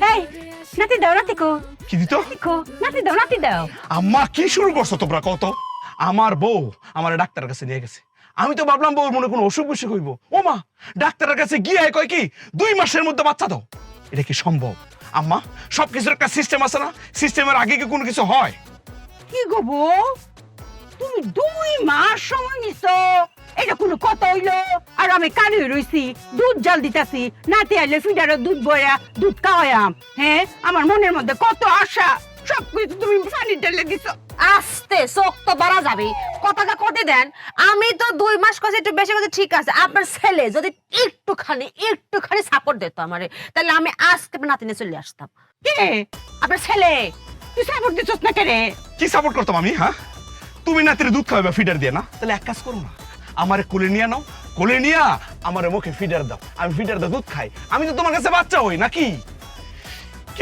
এই নাতি দাও নাতি কো কি দিত নাতি দাও আম্মা কি শুরু করছো তোমরা কত আমার বউ আমার ডাক্তারের কাছে নিয়ে গেছে আমি তো ভাবলাম বউর মনে কোনো অসুখ বিসুখ হইব ও মা ডাক্তারের কাছে গিয়ে কয় কি 2 মাসের মধ্যে বাচ্চা দাও এটা কি সম্ভব আম্মা সবকিছুর একটা সিস্টেম আছে না সিস্টেমের আগে কি কোনো কিছু হয় কি গো বউ তুমি 2 মাস সময় নিছো এটা কোনো কথা হইলো আর আমি কানে রইছি দুধ জাল দিতাছি নাতি আইলে ফিডারে দুধ বয়া দুধ খাওয়ায়াম হ্যাঁ আমার মনের মধ্যে কত আশা সবকিছু তুমি পানি ঢেলে দিছো আস্তে চোখ তো বাড়া যাবে কথাটা কতে দেন আমি তো 2 মাস কাছে একটু বেশি কথা ঠিক আছে আপনার ছেলে যদি একটুখানি সাপোর্ট দিত আমারে তাহলে আমি আজকে নাতিনে চলে আসতাম কে আপনার ছেলে তুই সাপোর্ট দিছস না কেরে কি সাপোর্ট করতাম আমি হ্যাঁ তুমি নাতিরে দুধ খাওয়াবে ফিডার দিয়ে না তাহলে এক কাজ করো না আমারে কোলে নিয়ে নাও কোলে নিয়া আমারে মুখে ফিডার দাও আমি ফিডার দাও দুধ খাই আমি তো তোমার কাছে বাচ্চা হই নাকি